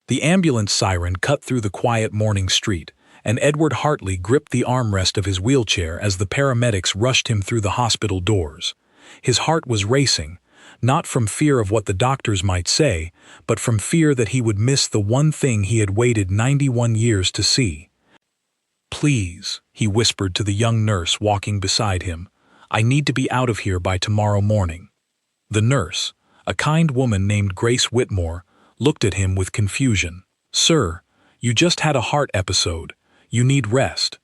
The ambulance siren cut through the quiet morning street, and Edward Hartley gripped the armrest of his wheelchair as the paramedics rushed him through the hospital doors. His heart was racing, not from fear of what the doctors might say, but from fear that he would miss the one thing he had waited 91 years to see. "Please," he whispered to the young nurse walking beside him, "I need to be out of here by tomorrow morning." The nurse, a kind woman named Grace Whitmore, looked at him with confusion. "Sir, you just had a heart episode. You need rest."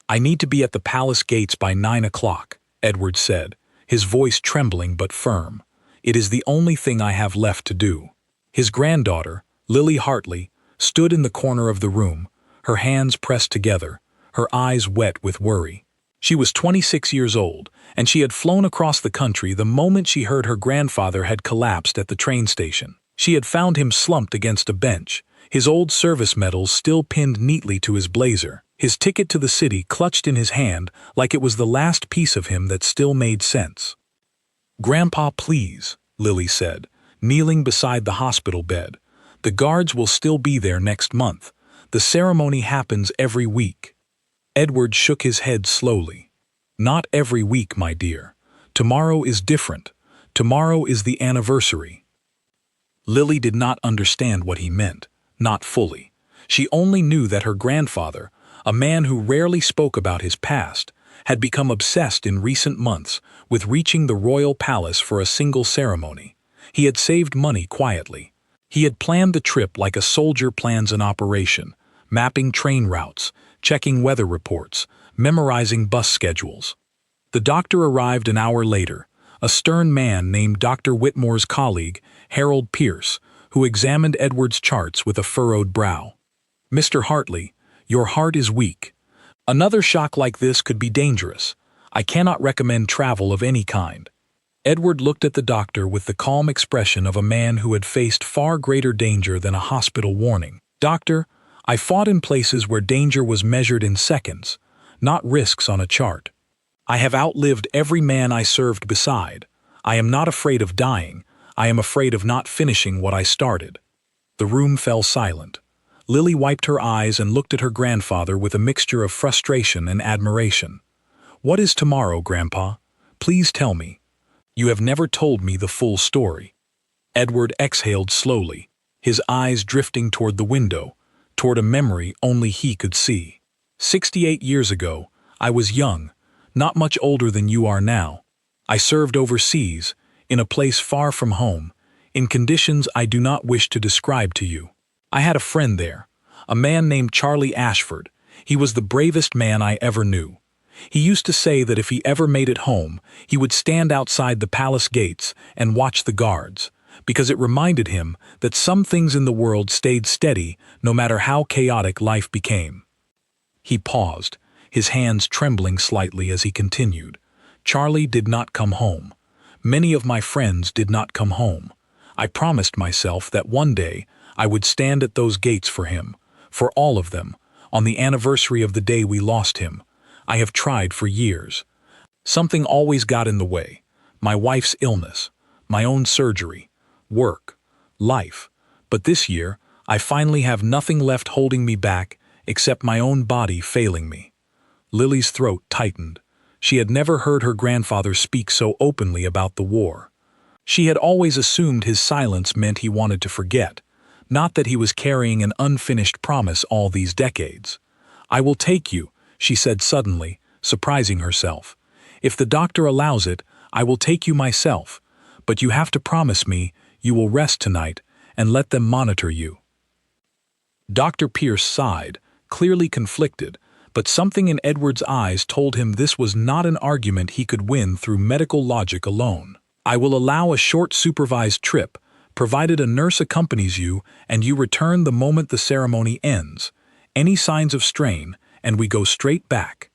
"I need to be at the palace gates by 9 o'clock, Edward said, his voice trembling but firm. "It is the only thing I have left to do." His granddaughter, Lily Hartley, stood in the corner of the room, her hands pressed together, her eyes wet with worry. She was 26 years old, and she had flown across the country the moment she heard her grandfather had collapsed at the train station. She had found him slumped against a bench, his old service medals still pinned neatly to his blazer, his ticket to the city clutched in his hand like it was the last piece of him that still made sense. "Grandpa, please," Lily said, kneeling beside the hospital bed. "The guards will still be there next month. The ceremony happens every week." Edward shook his head slowly. "Not every week, my dear. Tomorrow is different. Tomorrow is the anniversary." Lily did not understand what he meant, not fully. She only knew that her grandfather, a man who rarely spoke about his past, had become obsessed in recent months with reaching the royal palace for a single ceremony. He had saved money quietly. He had planned the trip like a soldier plans an operation, mapping train routes, checking weather reports, memorizing bus schedules. The doctor arrived an hour later, a stern man named Dr. Whitmore's colleague, Harold Pierce, who examined Edward's charts with a furrowed brow. "Mr. Hartley, your heart is weak. Another shock like this could be dangerous. I cannot recommend travel of any kind." Edward looked at the doctor with the calm expression of a man who had faced far greater danger than a hospital warning. "Doctor, I fought in places where danger was measured in seconds, not risks on a chart. I have outlived every man I served beside. I am not afraid of dying. I am afraid of not finishing what I started." The room fell silent. Lily wiped her eyes and looked at her grandfather with a mixture of frustration and admiration. "What is tomorrow, Grandpa? Please tell me. You have never told me the full story." Edward exhaled slowly, his eyes drifting toward the window, toward a memory only he could see. 68 years ago, I was young, not much older than you are now. I served overseas, in a place far from home, in conditions I do not wish to describe to you. I had a friend there, a man named Charlie Ashford. He was the bravest man I ever knew. He used to say that if he ever made it home, he would stand outside the palace gates and watch the guards, because it reminded him that some things in the world stayed steady no matter how chaotic life became. He paused, his hands trembling slightly as he continued. "Charlie did not come home. Many of my friends did not come home. I promised myself that one day I would stand at those gates for him, for all of them, on the anniversary of the day we lost him. I have tried for years. Something always got in the way. My wife's illness, my own surgery, work, life. But this year, I finally have nothing left holding me back except my own body failing me." Lily's throat tightened. She had never heard her grandfather speak so openly about the war. She had always assumed his silence meant he wanted to forget, not that he was carrying an unfinished promise all these decades. "I will take you," she said suddenly, surprising herself. "If the doctor allows it, I will take you myself, but you have to promise me you will rest tonight and let them monitor you." Dr. Pierce sighed, clearly conflicted, but something in Edward's eyes told him this was not an argument he could win through medical logic alone. "I will allow a short supervised trip, provided a nurse accompanies you and you return the moment the ceremony ends. Any signs of strain, and we go straight back."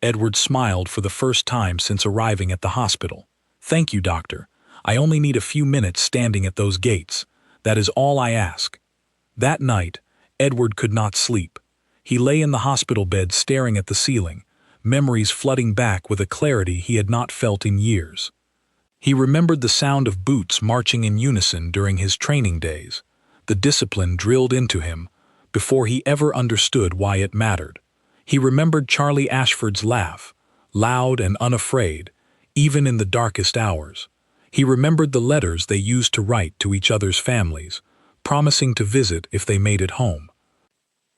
Edward smiled for the first time since arriving at the hospital. "Thank you, doctor. I only need a few minutes standing at those gates. That is all I ask." That night, Edward could not sleep. He lay in the hospital bed staring at the ceiling, memories flooding back with a clarity he had not felt in years. He remembered the sound of boots marching in unison during his training days, the discipline drilled into him, before he ever understood why it mattered. He remembered Charlie Ashford's laugh, loud and unafraid, even in the darkest hours. He remembered the letters they used to write to each other's families, promising to visit if they made it home.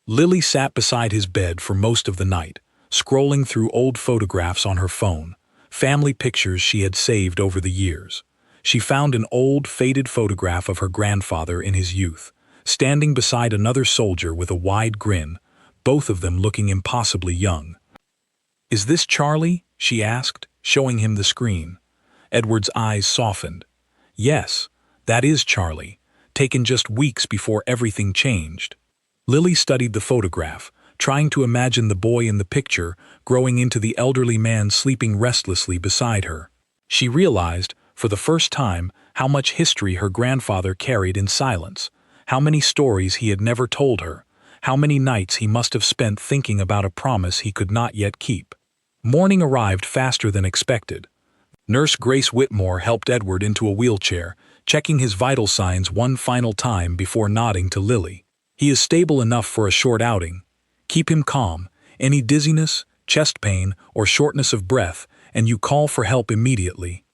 Lily sat beside his bed for most of the night, scrolling through old photographs on her phone, family pictures she had saved over the years. She found an old, faded photograph of her grandfather in his youth, standing beside another soldier with a wide grin, both of them looking impossibly young. "Is this Charlie?" she asked, showing him the screen. Edward's eyes softened. "Yes, that is Charlie, taken just weeks before everything changed." Lily studied the photograph, trying to imagine the boy in the picture growing into the elderly man sleeping restlessly beside her. She realized, for the first time, how much history her grandfather carried in silence, how many stories he had never told her, how many nights he must have spent thinking about a promise he could not yet keep. Morning arrived faster than expected. Nurse Grace Whitmore helped Edward into a wheelchair, checking his vital signs one final time before nodding to Lily. "He is stable enough for a short outing. Keep him calm. Any dizziness, chest pain, or shortness of breath, and you call for help immediately."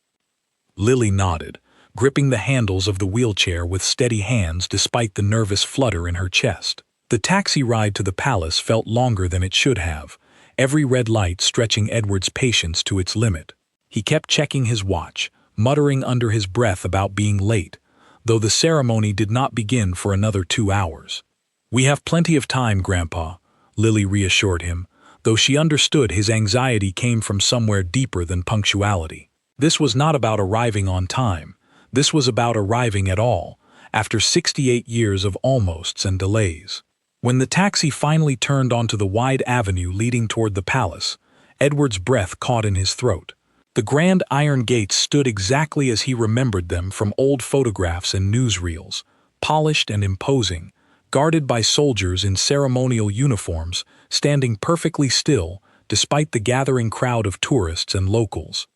Lily nodded, gripping the handles of the wheelchair with steady hands despite the nervous flutter in her chest. The taxi ride to the palace felt longer than it should have, every red light stretching Edward's patience to its limit. He kept checking his watch, muttering under his breath about being late, though the ceremony did not begin for another 2 hours. "We have plenty of time, Grandpa," Lily reassured him, though she understood his anxiety came from somewhere deeper than punctuality. This was not about arriving on time. This was about arriving at all, after 68 years of almosts and delays. When the taxi finally turned onto the wide avenue leading toward the palace, Edward's breath caught in his throat. The grand iron gates stood exactly as he remembered them from old photographs and newsreels, polished and imposing, guarded by soldiers in ceremonial uniforms, standing perfectly still despite the gathering crowd of tourists and locals.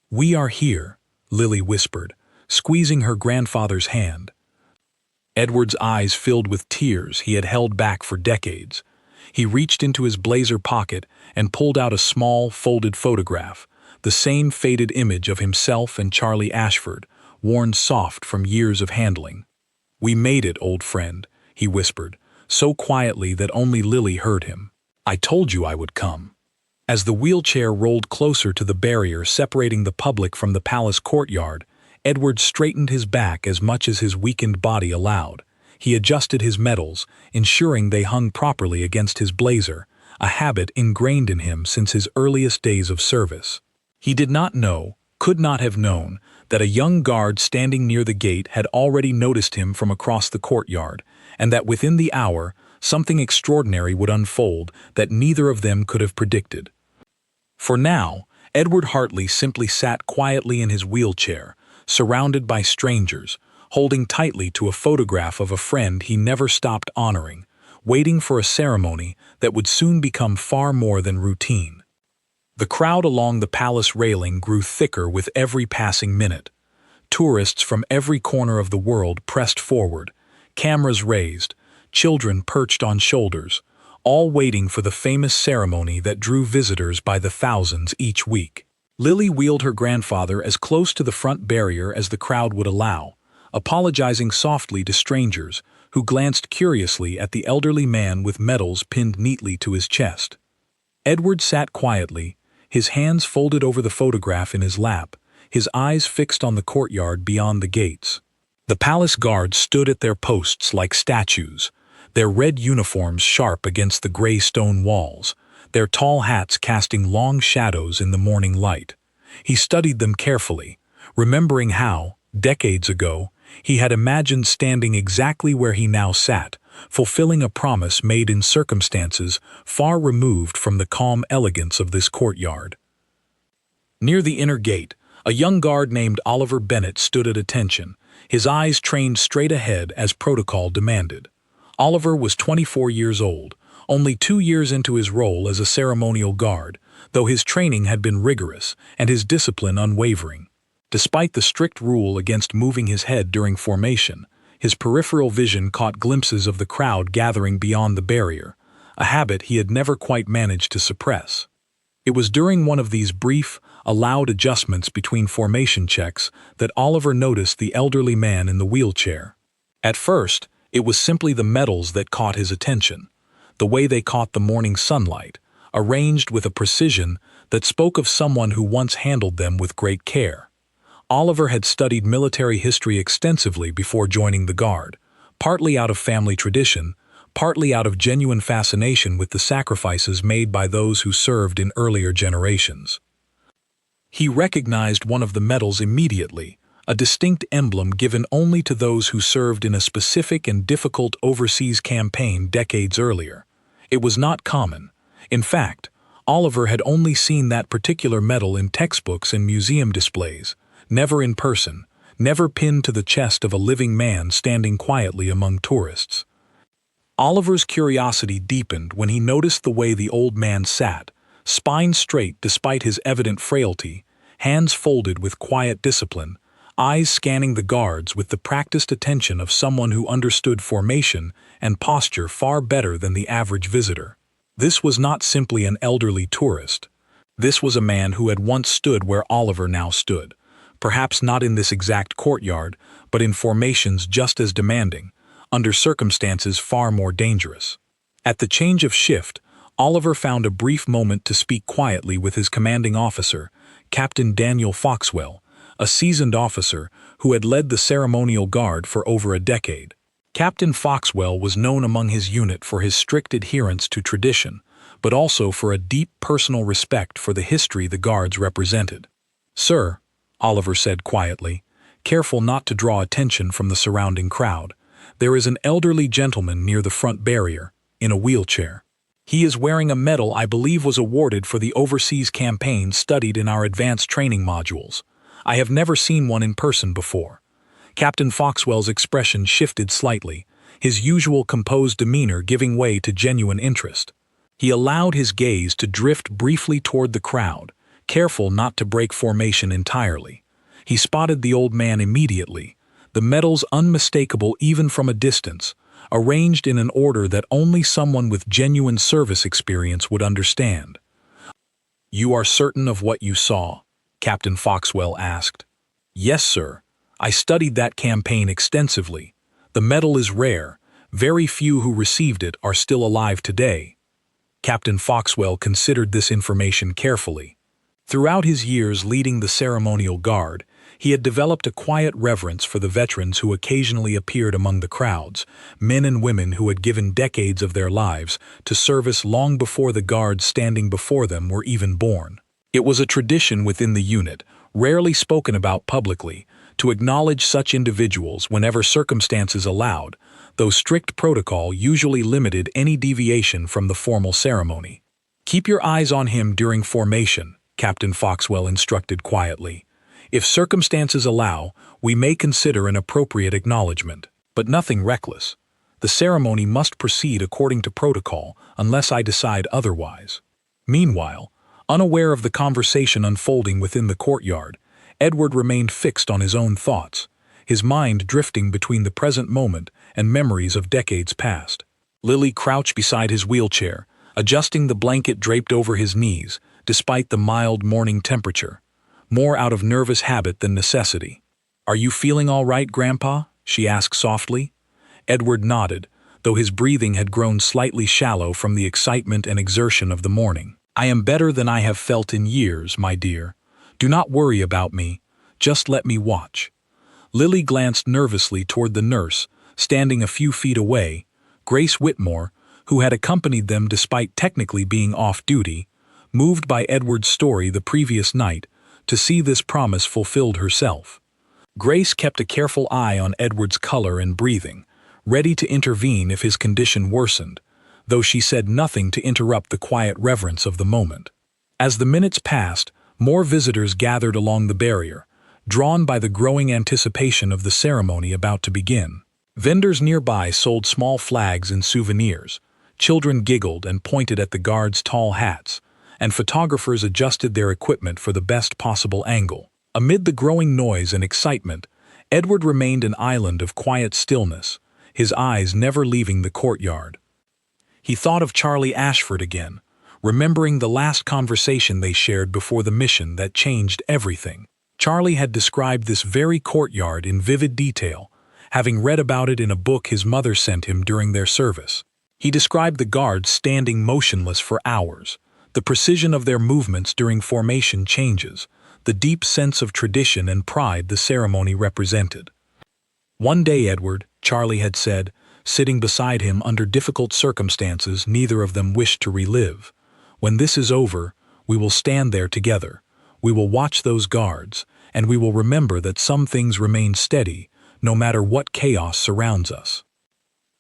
"We are here," Lily whispered, squeezing her grandfather's hand. Edward's eyes filled with tears he had held back for decades. He reached into his blazer pocket and pulled out a small, folded photograph, the same faded image of himself and Charlie Ashford, worn soft from years of handling. "We made it, old friend," he whispered, so quietly that only Lily heard him. "I told you I would come." As the wheelchair rolled closer to the barrier separating the public from the palace courtyard, Edward straightened his back as much as his weakened body allowed. He adjusted his medals, ensuring they hung properly against his blazer, a habit ingrained in him since his earliest days of service. He did not know, could not have known, that a young guard standing near the gate had already noticed him from across the courtyard, and that within the hour, something extraordinary would unfold that neither of them could have predicted. For now, Edward Hartley simply sat quietly in his wheelchair, surrounded by strangers, holding tightly to a photograph of a friend he never stopped honoring, waiting for a ceremony that would soon become far more than routine. The crowd along the palace railing grew thicker with every passing minute. Tourists from every corner of the world pressed forward, cameras raised, children perched on shoulders, all waiting for the famous ceremony that drew visitors by the thousands each week. Lily wheeled her grandfather as close to the front barrier as the crowd would allow, apologizing softly to strangers who glanced curiously at the elderly man with medals pinned neatly to his chest. Edward sat quietly, his hands folded over the photograph in his lap, his eyes fixed on the courtyard beyond the gates. The palace guards stood at their posts like statues, their red uniforms sharp against the gray stone walls, their tall hats casting long shadows in the morning light. He studied them carefully, remembering how, decades ago, he had imagined standing exactly where he now sat, fulfilling a promise made in circumstances far removed from the calm elegance of this courtyard. Near the inner gate, a young guard named Oliver Bennett stood at attention, his eyes trained straight ahead as protocol demanded. Oliver was 24 years old, only 2 years into his role as a ceremonial guard, though his training had been rigorous and his discipline unwavering. Despite the strict rule against moving his head during formation, His peripheral vision caught glimpses of the crowd gathering beyond the barrier, a habit he had never quite managed to suppress. It was during one of these brief, allowed adjustments between formation checks that Oliver noticed the elderly man in the wheelchair. At first, it was simply the medals that caught his attention, the way they caught the morning sunlight, arranged with a precision that spoke of someone who once handled them with great care. Oliver had studied military history extensively before joining the Guard, partly out of family tradition, partly out of genuine fascination with the sacrifices made by those who served in earlier generations. He recognized one of the medals immediately, a distinct emblem given only to those who served in a specific and difficult overseas campaign decades earlier. It was not common. In fact, Oliver had only seen that particular medal in textbooks and museum displays, never in person, never pinned to the chest of a living man standing quietly among tourists. Oliver's curiosity deepened when he noticed the way the old man sat, spine straight despite his evident frailty, hands folded with quiet discipline, eyes scanning the guards with the practiced attention of someone who understood formation and posture far better than the average visitor. This was not simply an elderly tourist. This was a man who had once stood where Oliver now stood, perhaps not in this exact courtyard, but in formations just as demanding, under circumstances far more dangerous. At the change of shift, Oliver found a brief moment to speak quietly with his commanding officer, Captain Daniel Foxwell, a seasoned officer who had led the ceremonial guard for over a decade. Captain Foxwell was known among his unit for his strict adherence to tradition, but also for a deep personal respect for the history the guards represented. "Sir," Oliver said quietly, careful not to draw attention from the surrounding crowd, "there is an elderly gentleman near the front barrier, in a wheelchair. He is wearing a medal I believe was awarded for the overseas campaign studied in our advanced training modules. I have never seen one in person before." Captain Foxwell's expression shifted slightly, his usual composed demeanor giving way to genuine interest. He allowed his gaze to drift briefly toward the crowd, careful not to break formation entirely. He spotted the old man immediately, the medals unmistakable even from a distance, arranged in an order that only someone with genuine service experience would understand. "You are certain of what you saw?" Captain Foxwell asked. "Yes, sir. I studied that campaign extensively. The medal is rare. Very few who received it are still alive today." Captain Foxwell considered this information carefully. Throughout his years leading the ceremonial guard, he had developed a quiet reverence for the veterans who occasionally appeared among the crowds, men and women who had given decades of their lives to service long before the guards standing before them were even born. It was a tradition within the unit, rarely spoken about publicly, to acknowledge such individuals whenever circumstances allowed, though strict protocol usually limited any deviation from the formal ceremony. "Keep your eyes on him during formation," Captain Foxwell instructed quietly. "If circumstances allow, we may consider an appropriate acknowledgement, but nothing reckless. The ceremony must proceed according to protocol unless I decide otherwise." Meanwhile, unaware of the conversation unfolding within the courtyard, Edward remained fixed on his own thoughts, his mind drifting between the present moment and memories of decades past. Lily crouched beside his wheelchair, adjusting the blanket draped over his knees, despite the mild morning temperature, more out of nervous habit than necessity. "Are you feeling all right, Grandpa?" she asked softly. Edward nodded, though his breathing had grown slightly shallow from the excitement and exertion of the morning. "I am better than I have felt in years, my dear. Do not worry about me. Just let me watch." Lily glanced nervously toward the nurse, standing a few feet away, Grace Whitmore, who had accompanied them despite technically being off-duty, moved by Edward's story the previous night, to see this promise fulfilled herself. Grace kept a careful eye on Edward's color and breathing, ready to intervene if his condition worsened, though she said nothing to interrupt the quiet reverence of the moment. As the minutes passed, more visitors gathered along the barrier, drawn by the growing anticipation of the ceremony about to begin. Vendors nearby sold small flags and souvenirs, children giggled and pointed at the guards' tall hats, and photographers adjusted their equipment for the best possible angle. Amid the growing noise and excitement, Edward remained an island of quiet stillness, his eyes never leaving the courtyard. He thought of Charlie Ashford again, remembering the last conversation they shared before the mission that changed everything. Charlie had described this very courtyard in vivid detail, having read about it in a book his mother sent him during their service. He described the guards standing motionless for hours, the precision of their movements during formation changes, the deep sense of tradition and pride the ceremony represented. "One day, Edward," Charlie had said, sitting beside him under difficult circumstances neither of them wished to relive, "when this is over, we will stand there together. We will watch those guards, and we will remember that some things remain steady, no matter what chaos surrounds us."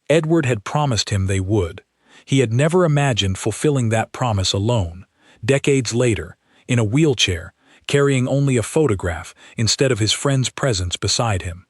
Edward had promised him they would. He had never imagined fulfilling that promise alone, decades later, in a wheelchair, carrying only a photograph instead of his friend's presence beside him.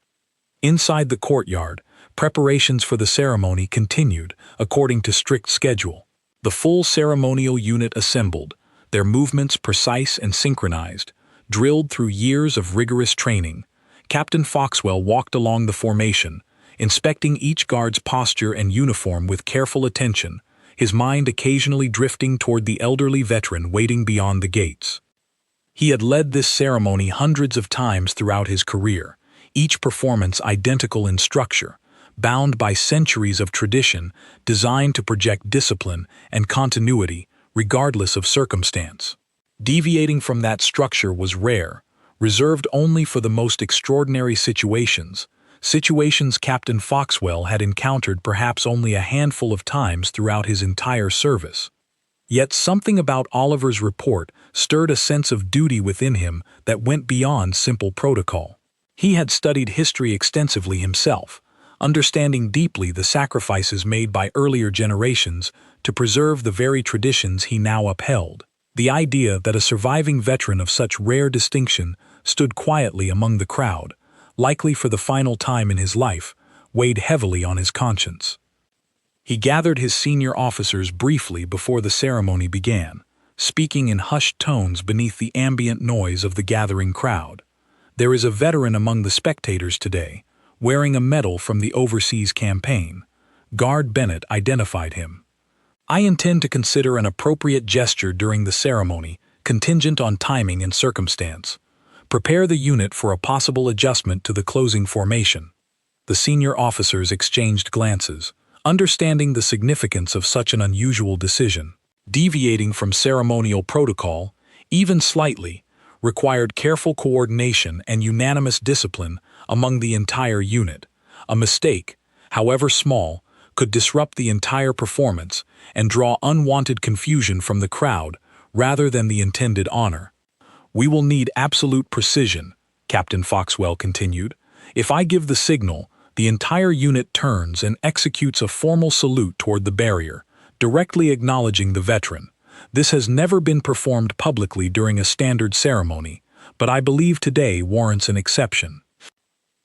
Inside the courtyard, preparations for the ceremony continued according to strict schedule. The full ceremonial unit assembled, their movements precise and synchronized, drilled through years of rigorous training. Captain Foxwell walked along the formation, inspecting each guard's posture and uniform with careful attention, his mind occasionally drifting toward the elderly veteran waiting beyond the gates. He had led this ceremony hundreds of times throughout his career, each performance identical in structure, bound by centuries of tradition designed to project discipline and continuity regardless of circumstance. Deviating from that structure was rare, reserved only for the most extraordinary situations Captain Foxwell had encountered perhaps only a handful of times throughout his entire service. Yet something about Oliver's report stirred a sense of duty within him that went beyond simple protocol. He had studied history extensively himself, understanding deeply the sacrifices made by earlier generations to preserve the very traditions he now upheld. The idea that a surviving veteran of such rare distinction stood quietly among the crowd, likely for the final time in his life, weighed heavily on his conscience. He gathered his senior officers briefly before the ceremony began, speaking in hushed tones beneath the ambient noise of the gathering crowd. "There is a veteran among the spectators today, wearing a medal from the overseas campaign." Guard Bennett identified him. "I intend to consider an appropriate gesture during the ceremony, contingent on timing and circumstance. Prepare the unit for a possible adjustment to the closing formation." The senior officers exchanged glances, understanding the significance of such an unusual decision. Deviating from ceremonial protocol, even slightly, required careful coordination and unanimous discipline among the entire unit. A mistake, however small, could disrupt the entire performance and draw unwanted confusion from the crowd rather than the intended honor. "We will need absolute precision," Captain Foxwell continued. "If I give the signal, the entire unit turns and executes a formal salute toward the barrier, directly acknowledging the veteran. This has never been performed publicly during a standard ceremony, but I believe today warrants an exception."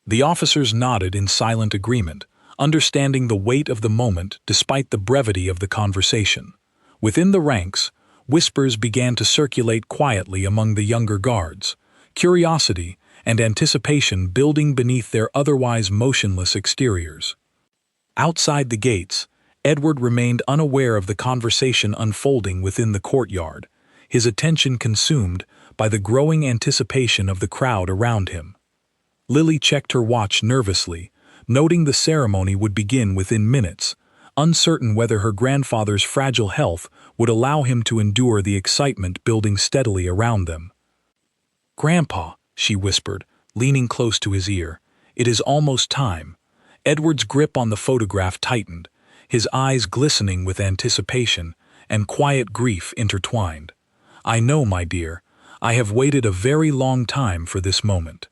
The officers nodded in silent agreement, understanding the weight of the moment despite the brevity of the conversation. Within the ranks, whispers began to circulate quietly among the younger guards, curiosity and anticipation building beneath their otherwise motionless exteriors. Outside the gates, Edward remained unaware of the conversation unfolding within the courtyard, his attention consumed by the growing anticipation of the crowd around him. Lily checked her watch nervously, noting the ceremony would begin within minutes, uncertain whether her grandfather's fragile health would allow him to endure the excitement building steadily around them. "Grandpa," she whispered, leaning close to his ear, "it is almost time." Edward's grip on the photograph tightened, his eyes glistening with anticipation and quiet grief intertwined. "I know, my dear. I have waited a very long time for this moment."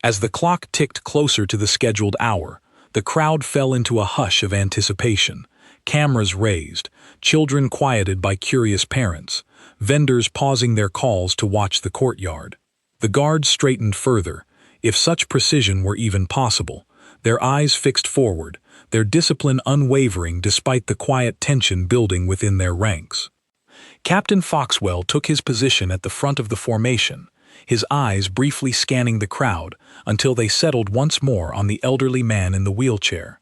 As the clock ticked closer to the scheduled hour, the crowd fell into a hush of anticipation. Cameras raised, children quieted by curious parents, vendors pausing their calls to watch the courtyard. The guards straightened further, if such precision were even possible, their eyes fixed forward, their discipline unwavering despite the quiet tension building within their ranks. Captain Foxwell took his position at the front of the formation, his eyes briefly scanning the crowd until they settled once more on the elderly man in the wheelchair,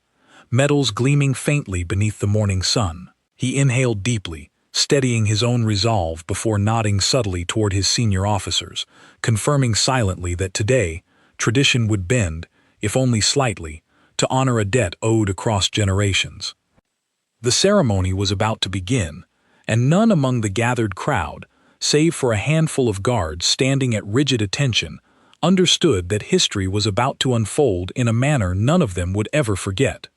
metals gleaming faintly beneath the morning sun. He inhaled deeply, steadying his own resolve before nodding subtly toward his senior officers, confirming silently that today, tradition would bend, if only slightly, to honor a debt owed across generations. The ceremony was about to begin, and none among the gathered crowd, save for a handful of guards standing at rigid attention, understood that history was about to unfold in a manner none of them would ever forget.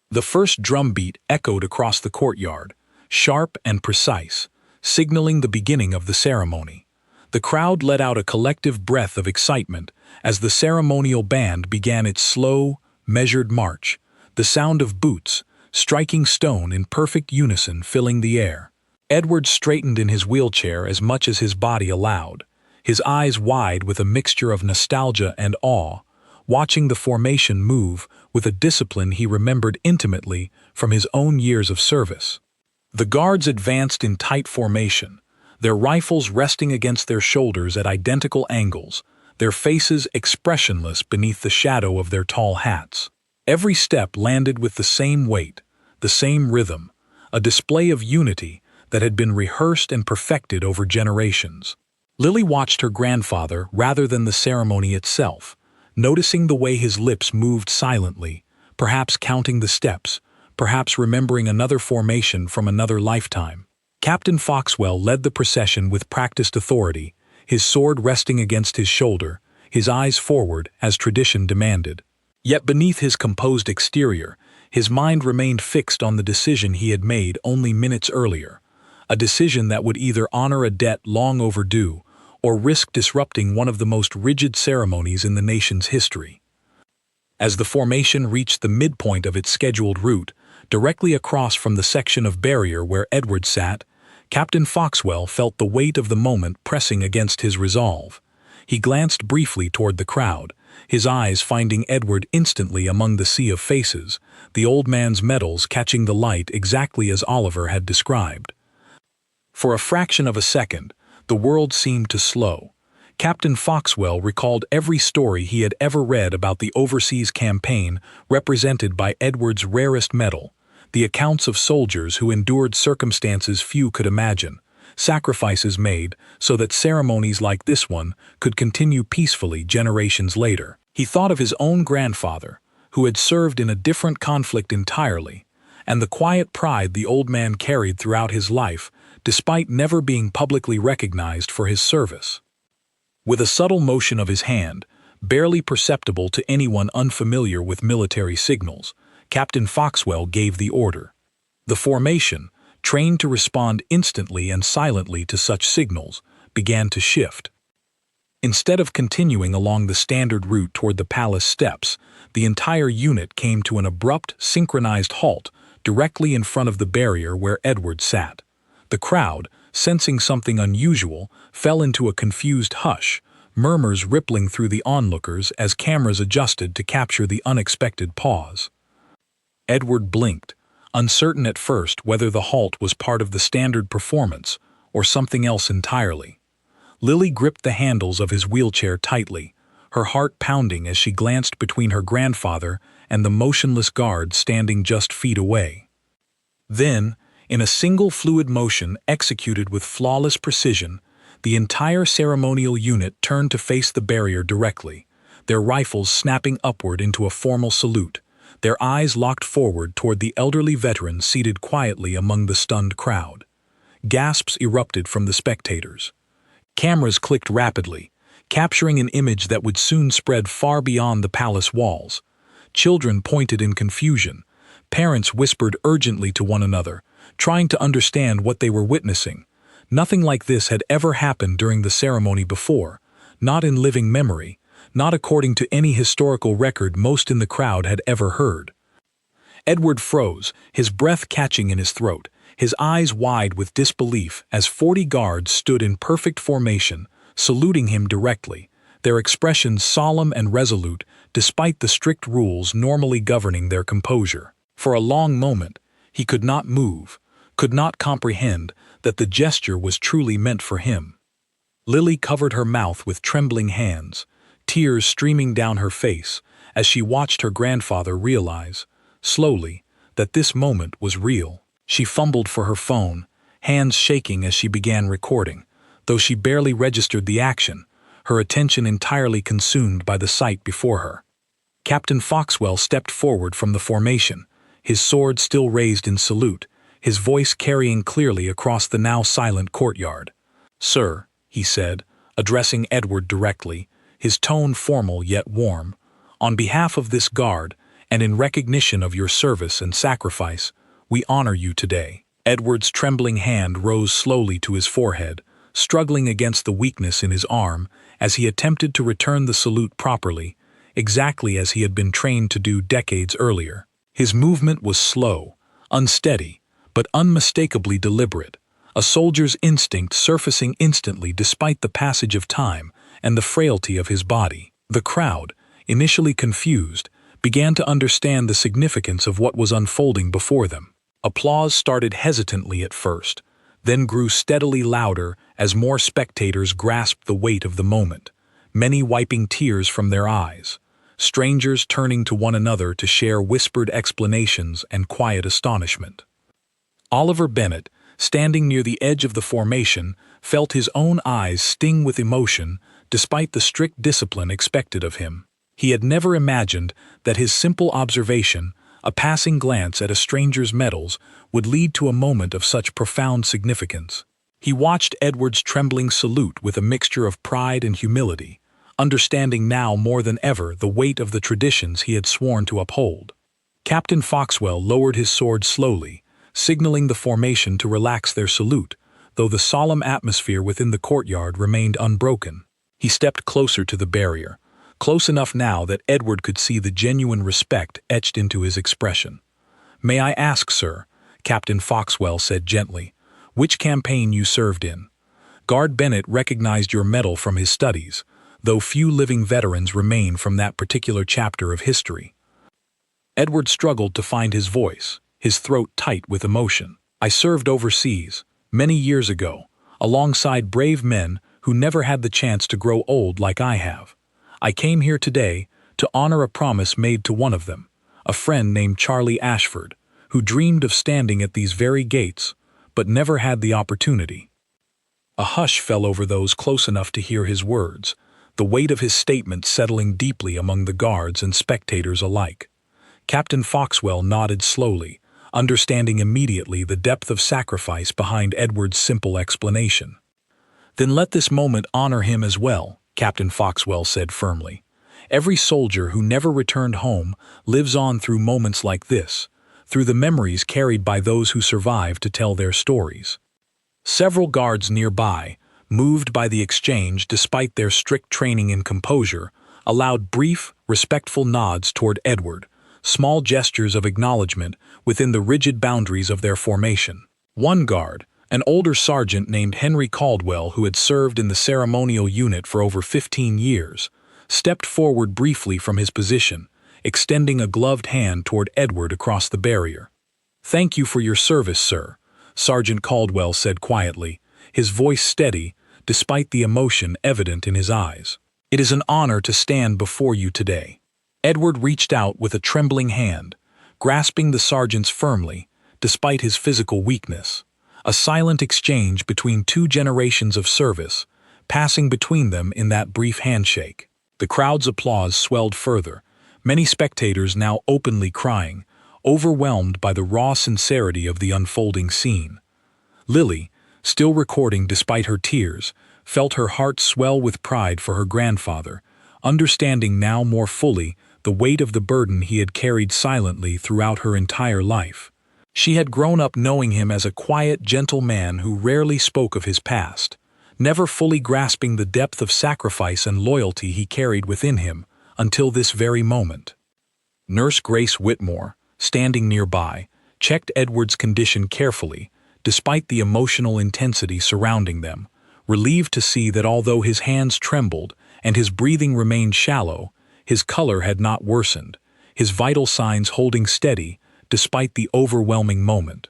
The first drumbeat echoed across the courtyard, sharp and precise, signaling the beginning of the ceremony. The crowd let out a collective breath of excitement as the ceremonial band began its slow, measured march, the sound of boots striking stone in perfect unison filling the air. Edward straightened in his wheelchair as much as his body allowed, his eyes wide with a mixture of nostalgia and awe, watching the formation move with a discipline he remembered intimately from his own years of service. The guards advanced in tight formation, their rifles resting against their shoulders at identical angles, their faces expressionless beneath the shadow of their tall hats. Every step landed with the same weight, the same rhythm, a display of unity that had been rehearsed and perfected over generations. Lily watched her grandfather rather than the ceremony itself, noticing the way his lips moved silently, perhaps counting the steps, perhaps remembering another formation from another lifetime. Captain Foxwell led the procession with practiced authority, his sword resting against his shoulder, his eyes forward as tradition demanded. Yet beneath his composed exterior, his mind remained fixed on the decision he had made only minutes earlier, a decision that would either honor a debt long overdue or risk disrupting one of the most rigid ceremonies in the nation's history. As the formation reached the midpoint of its scheduled route, directly across from the section of barrier where Edward sat, Captain Foxwell felt the weight of the moment pressing against his resolve. He glanced briefly toward the crowd, his eyes finding Edward instantly among the sea of faces, the old man's medals catching the light exactly as Oliver had described. For a fraction of a second, the world seemed to slow. Captain Foxwell recalled every story he had ever read about the overseas campaign represented by Edward's rarest medal, the accounts of soldiers who endured circumstances few could imagine, sacrifices made so that ceremonies like this one could continue peacefully generations later. He thought of his own grandfather, who had served in a different conflict entirely, and the quiet pride the old man carried throughout his life, despite never being publicly recognized for his service. With a subtle motion of his hand, barely perceptible to anyone unfamiliar with military signals, Captain Foxwell gave the order. The formation, trained to respond instantly and silently to such signals, began to shift. Instead of continuing along the standard route toward the palace steps, the entire unit came to an abrupt, synchronized halt directly in front of the barrier where Edward sat. The crowd, sensing something unusual, fell into a confused hush, murmurs rippling through the onlookers as cameras adjusted to capture the unexpected pause. Edward blinked, uncertain at first whether the halt was part of the standard performance or something else entirely. Lily gripped the handles of his wheelchair tightly, her heart pounding as she glanced between her grandfather and the motionless guard standing just feet away. Then, in a single fluid motion executed with flawless precision, the entire ceremonial unit turned to face the barrier directly, their rifles snapping upward into a formal salute, their eyes locked forward toward the elderly veteran seated quietly among the stunned crowd. Gasps erupted from the spectators. Cameras clicked rapidly, capturing an image that would soon spread far beyond the palace walls. Children pointed in confusion. Parents whispered urgently to one another, trying to understand what they were witnessing. Nothing like this had ever happened during the ceremony before, not in living memory, not according to any historical record most in the crowd had ever heard. Edward froze, his breath catching in his throat, his eyes wide with disbelief as 40 guards stood in perfect formation, saluting him directly, their expressions solemn and resolute despite the strict rules normally governing their composure. For a long moment, he could not move, could not comprehend that the gesture was truly meant for him. Lily covered her mouth with trembling hands, tears streaming down her face as she watched her grandfather realize, slowly, that this moment was real. She fumbled for her phone, hands shaking as she began recording, though she barely registered the action, her attention entirely consumed by the sight before her. Captain Foxwell stepped forward from the formation, his sword still raised in salute, his voice carrying clearly across the now silent courtyard. "Sir," he said, addressing Edward directly, his tone formal yet warm, "on behalf of this guard, and in recognition of your service and sacrifice, we honor you today." Edward's trembling hand rose slowly to his forehead, struggling against the weakness in his arm as he attempted to return the salute properly, exactly as he had been trained to do decades earlier. His movement was slow, unsteady, but unmistakably deliberate, a soldier's instinct surfacing instantly despite the passage of time and the frailty of his body. The crowd, initially confused, began to understand the significance of what was unfolding before them. Applause started hesitantly at first, then grew steadily louder as more spectators grasped the weight of the moment, many wiping tears from their eyes, strangers turning to one another to share whispered explanations and quiet astonishment. Oliver Bennett, standing near the edge of the formation, felt his own eyes sting with emotion despite the strict discipline expected of him. He had never imagined that his simple observation, a passing glance at a stranger's medals, would lead to a moment of such profound significance. He watched Edward's trembling salute with a mixture of pride and humility, understanding now more than ever the weight of the traditions he had sworn to uphold. Captain Foxwell lowered his sword slowly, signaling the formation to relax their salute, though the solemn atmosphere within the courtyard remained unbroken. He stepped closer to the barrier, close enough now that Edward could see the genuine respect etched into his expression. "May I ask, sir," Captain Foxwell said gently, "which campaign you served in?" Guard Bennett recognized your medal from his studies, though few living veterans remain from that particular chapter of history. Edward struggled to find his voice, his throat tight with emotion. "I served overseas, many years ago, alongside brave men who never had the chance to grow old like I have. I came here today to honor a promise made to one of them, a friend named Charlie Ashford, who dreamed of standing at these very gates, but never had the opportunity." A hush fell over those close enough to hear his words, the weight of his statement settling deeply among the guards and spectators alike. Captain Foxwell nodded slowly, understanding immediately the depth of sacrifice behind Edward's simple explanation. "Then let this moment honor him as well," Captain Foxwell said firmly. "Every soldier who never returned home lives on through moments like this, through the memories carried by those who survived to tell their stories." Several guards nearby, moved by the exchange despite their strict training and composure, allowed brief, respectful nods toward Edward, small gestures of acknowledgement within the rigid boundaries of their formation. One guard, an older sergeant named Henry Caldwell who had served in the ceremonial unit for over 15 years, stepped forward briefly from his position, extending a gloved hand toward Edward across the barrier. "Thank you for your service, sir," Sergeant Caldwell said quietly, his voice steady despite the emotion evident in his eyes. "It is an honor to stand before you today." Edward reached out with a trembling hand, grasping the sergeant's firmly, despite his physical weakness. A silent exchange between two generations of service, passing between them in that brief handshake. The crowd's applause swelled further, many spectators now openly crying, overwhelmed by the raw sincerity of the unfolding scene. Lily, still recording despite her tears, felt her heart swell with pride for her grandfather, understanding now more fully the weight of the burden he had carried silently throughout her entire life. She had grown up knowing him as a quiet, gentle man who rarely spoke of his past, never fully grasping the depth of sacrifice and loyalty he carried within him until this very moment. Nurse Grace Whitmore, standing nearby, checked Edward's condition carefully, despite the emotional intensity surrounding them, relieved to see that although his hands trembled and his breathing remained shallow, his color had not worsened, his vital signs holding steady despite the overwhelming moment.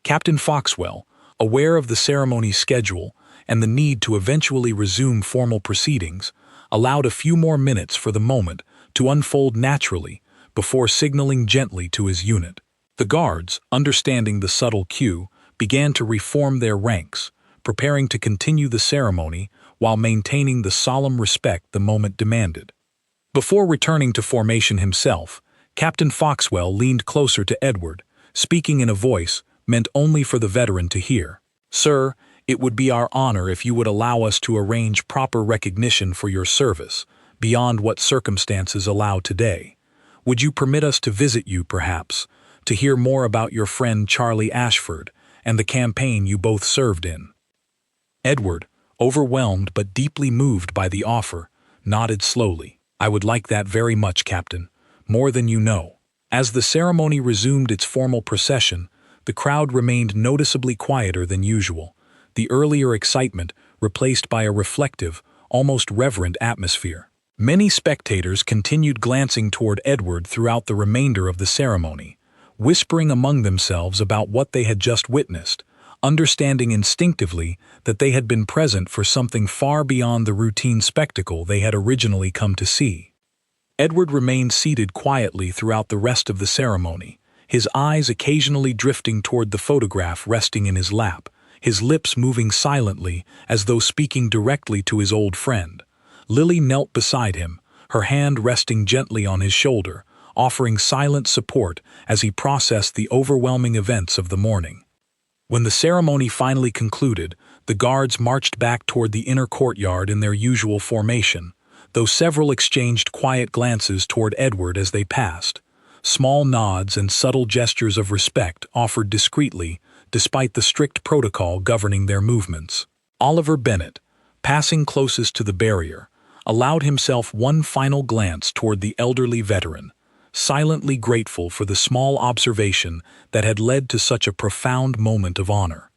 Captain Foxwell, aware of the ceremony's schedule, and the need to eventually resume formal proceedings allowed a few more minutes for the moment to unfold naturally before signaling gently to his unit. The guards, understanding the subtle cue, began to reform their ranks, preparing to continue the ceremony while maintaining the solemn respect the moment demanded. Before returning to formation himself, Captain Foxwell leaned closer to Edward, speaking in a voice meant only for the veteran to hear. "Sir, it would be our honor if you would allow us to arrange proper recognition for your service, beyond what circumstances allow today. Would you permit us to visit you, perhaps, to hear more about your friend Charlie Ashford and the campaign you both served in?" Edward, overwhelmed but deeply moved by the offer, nodded slowly. "I would like that very much, Captain, more than you know." As the ceremony resumed its formal procession, the crowd remained noticeably quieter than usual, the earlier excitement replaced by a reflective, almost reverent atmosphere. Many spectators continued glancing toward Edward throughout the remainder of the ceremony, whispering among themselves about what they had just witnessed, understanding instinctively that they had been present for something far beyond the routine spectacle they had originally come to see. Edward remained seated quietly throughout the rest of the ceremony, his eyes occasionally drifting toward the photograph resting in his lap, his lips moving silently as though speaking directly to his old friend. Lily knelt beside him, her hand resting gently on his shoulder, offering silent support as he processed the overwhelming events of the morning. When the ceremony finally concluded, the guards marched back toward the inner courtyard in their usual formation, though several exchanged quiet glances toward Edward as they passed. Small nods and subtle gestures of respect offered discreetly, despite the strict protocol governing their movements. Oliver Bennett, passing closest to the barrier, allowed himself one final glance toward the elderly veteran, silently grateful for the small observation that had led to such a profound moment of honor.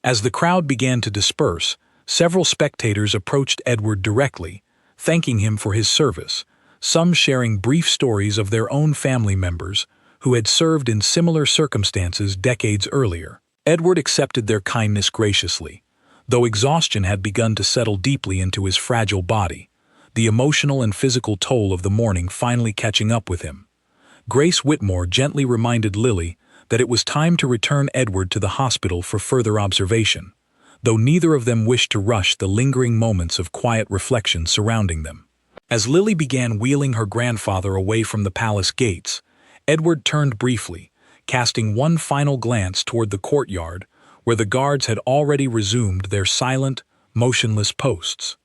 As the crowd began to disperse, several spectators approached Edward directly, thanking him for his service, some sharing brief stories of their own family members who had served in similar circumstances decades earlier. Edward accepted their kindness graciously, though exhaustion had begun to settle deeply into his fragile body, the emotional and physical toll of the morning finally catching up with him. Grace Whitmore gently reminded Lily that it was time to return Edward to the hospital for further observation, though neither of them wished to rush the lingering moments of quiet reflection surrounding them. As Lily began wheeling her grandfather away from the palace gates, Edward turned briefly, casting one final glance toward the courtyard where the guards had already resumed their silent, motionless posts.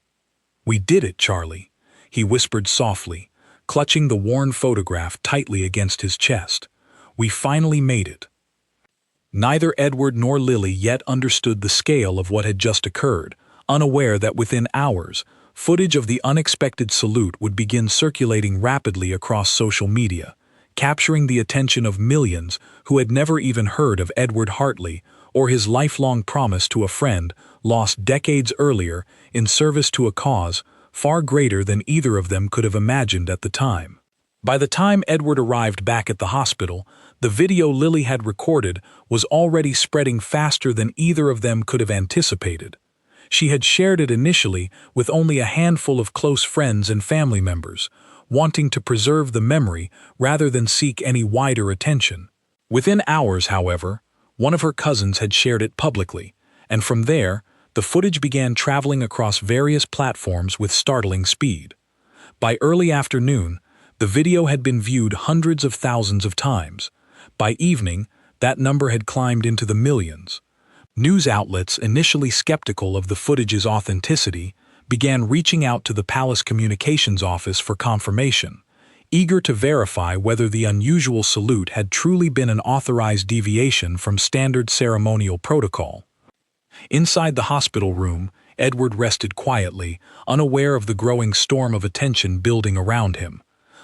"We did it, Charlie," he whispered softly, clutching the worn photograph tightly against his chest. "We finally made it." Neither Edward nor Lily yet understood the scale of what had just occurred, unaware that within hours, footage of the unexpected salute would begin circulating rapidly across social media, capturing the attention of millions who had never even heard of Edward Hartley or his lifelong promise to a friend lost decades earlier in service to a cause far greater than either of them could have imagined at the time. By the time Edward arrived back at the hospital, the video Lily had recorded was already spreading faster than either of them could have anticipated. She had shared it initially with only a handful of close friends and family members, wanting to preserve the memory rather than seek any wider attention. Within hours, however, one of her cousins had shared it publicly, and from there, the footage began traveling across various platforms with startling speed. By early afternoon, the video had been viewed hundreds of thousands of times. By evening, that number had climbed into the millions. News outlets, initially skeptical of the footage's authenticity, began reaching out to the palace communications office for confirmation, eager to verify whether the unusual salute had truly been an authorized deviation from standard ceremonial protocol. Inside the hospital room, Edward rested quietly, unaware of the growing storm of attention building around him.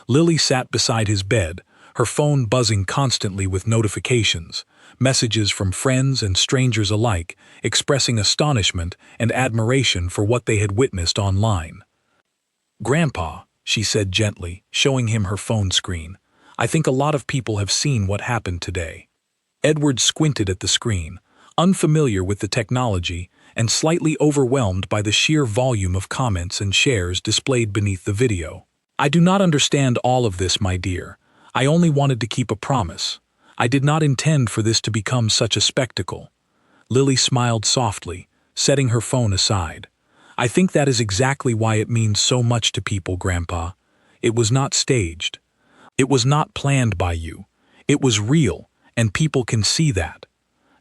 Lily sat beside his bed, her phone buzzing constantly with notifications, messages from friends and strangers alike, expressing astonishment and admiration for what they had witnessed online. "Grandpa," she said gently, showing him her phone screen, "I think a lot of people have seen what happened today." Edward squinted at the screen, unfamiliar with the technology and slightly overwhelmed by the sheer volume of comments and shares displayed beneath the video. "I do not understand all of this, my dear. I only wanted to keep a promise. I did not intend for this to become such a spectacle." Lily smiled softly, setting her phone aside. "I think that is exactly why it means so much to people, Grandpa. It was not staged. It was not planned by you. It was real, and people can see that."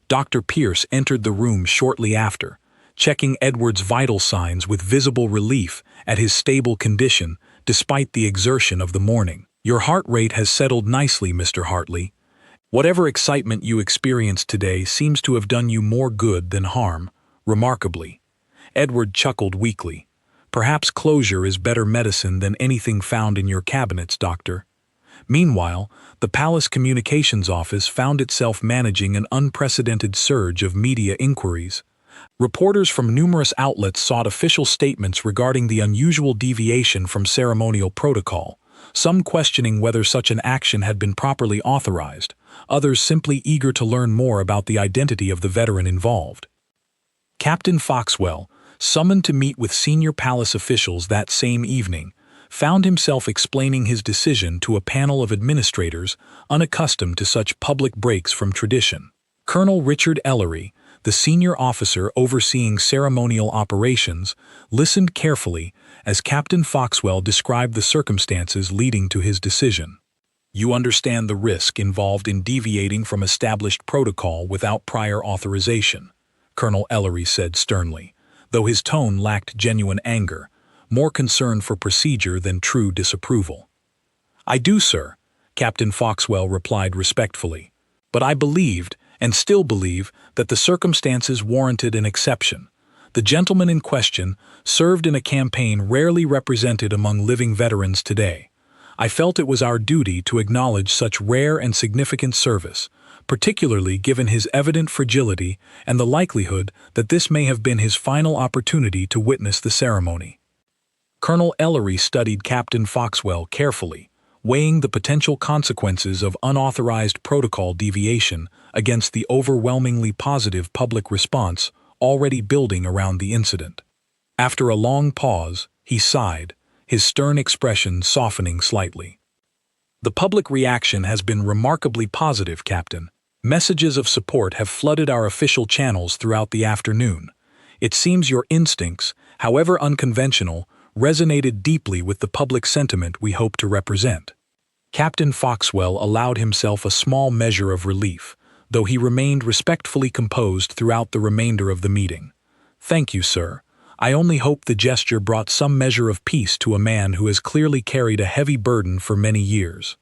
Dr. Pierce entered the room shortly after, checking Edward's vital signs with visible relief at his stable condition despite the exertion of the morning. "Your heart rate has settled nicely, Mr. Hartley. Whatever excitement you experienced today seems to have done you more good than harm, remarkably." Edward chuckled weakly. "Perhaps closure is better medicine than anything found in your cabinets, Doctor." Meanwhile, the Palace Communications Office found itself managing an unprecedented surge of media inquiries. Reporters from numerous outlets sought official statements regarding the unusual deviation from ceremonial protocol, some questioning whether such an action had been properly authorized, others simply eager to learn more about the identity of the veteran involved. Captain Foxwell, summoned to meet with senior palace officials that same evening, found himself explaining his decision to a panel of administrators unaccustomed to such public breaks from tradition. Colonel Richard Ellery, the senior officer overseeing ceremonial operations, listened carefully as Captain Foxwell described the circumstances leading to his decision. "You understand the risk involved in deviating from established protocol without prior authorization," Colonel Ellery said sternly, though his tone lacked genuine anger, more concern for procedure than true disapproval. "I do, sir," Captain Foxwell replied respectfully, "but I believed, and still believe, that the circumstances warranted an exception. The gentleman in question served in a campaign rarely represented among living veterans today. I felt it was our duty to acknowledge such rare and significant service, particularly given his evident fragility and the likelihood that this may have been his final opportunity to witness the ceremony." Colonel Ellery studied Captain Foxwell carefully, weighing the potential consequences of unauthorized protocol deviation against the overwhelmingly positive public response already building around the incident. After a long pause, he sighed, his stern expression softening slightly. "The public reaction has been remarkably positive, Captain. Messages of support have flooded our official channels throughout the afternoon. It seems your instincts, however unconventional, resonated deeply with the public sentiment we hope to represent." Captain Foxwell allowed himself a small measure of relief, though he remained respectfully composed throughout the remainder of the meeting. "Thank you, sir. I only hope the gesture brought some measure of peace to a man who has clearly carried a heavy burden for many years."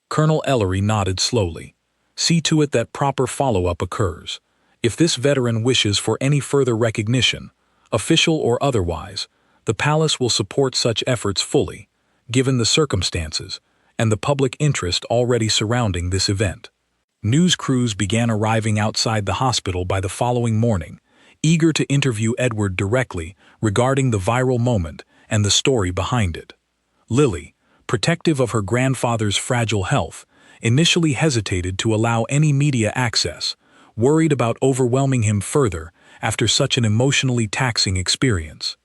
Colonel Ellery nodded slowly. "See to it that proper follow-up occurs. If this veteran wishes for any further recognition, official or otherwise, the Palace will support such efforts fully, given the circumstances and the public interest already surrounding this event." News crews began arriving outside the hospital by the following morning, eager to interview Edward directly regarding the viral moment and the story behind it. Lily, protective of her grandfather's fragile health, initially hesitated to allow any media access, worried about overwhelming him further after such an emotionally taxing experience.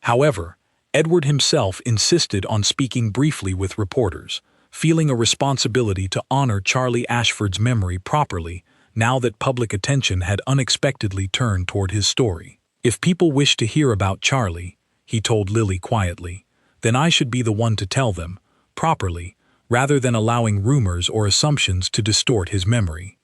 However, Edward himself insisted on speaking briefly with reporters, feeling a responsibility to honor Charlie Ashford's memory properly now that public attention had unexpectedly turned toward his story. "If people wish to hear about Charlie," he told Lily quietly, "then I should be the one to tell them, properly, rather than allowing rumors or assumptions to distort his memory."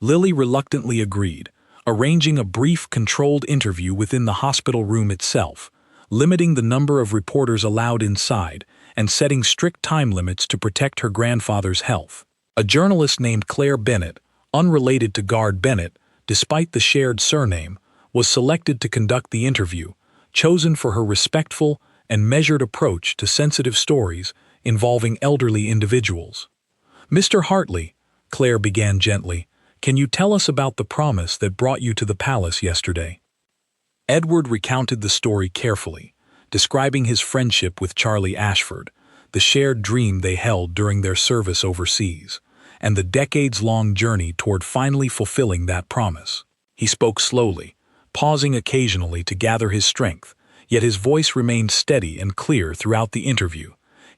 Lily reluctantly agreed, arranging a brief, controlled interview within the hospital room itself, limiting the number of reporters allowed inside and setting strict time limits to protect her grandfather's health. A journalist named Claire Bennett, unrelated to Guard Bennett, despite the shared surname, was selected to conduct the interview, chosen for her respectful and measured approach to sensitive stories involving elderly individuals. "Mr. Hartley," Claire began gently, "can you tell us about the promise that brought you to the palace yesterday?" Edward recounted the story carefully, describing his friendship with Charlie Ashford, the shared dream they held during their service overseas, and the decades-long journey toward finally fulfilling that promise. He spoke slowly, pausing occasionally to gather his strength, yet his voice remained steady and clear throughout the interview,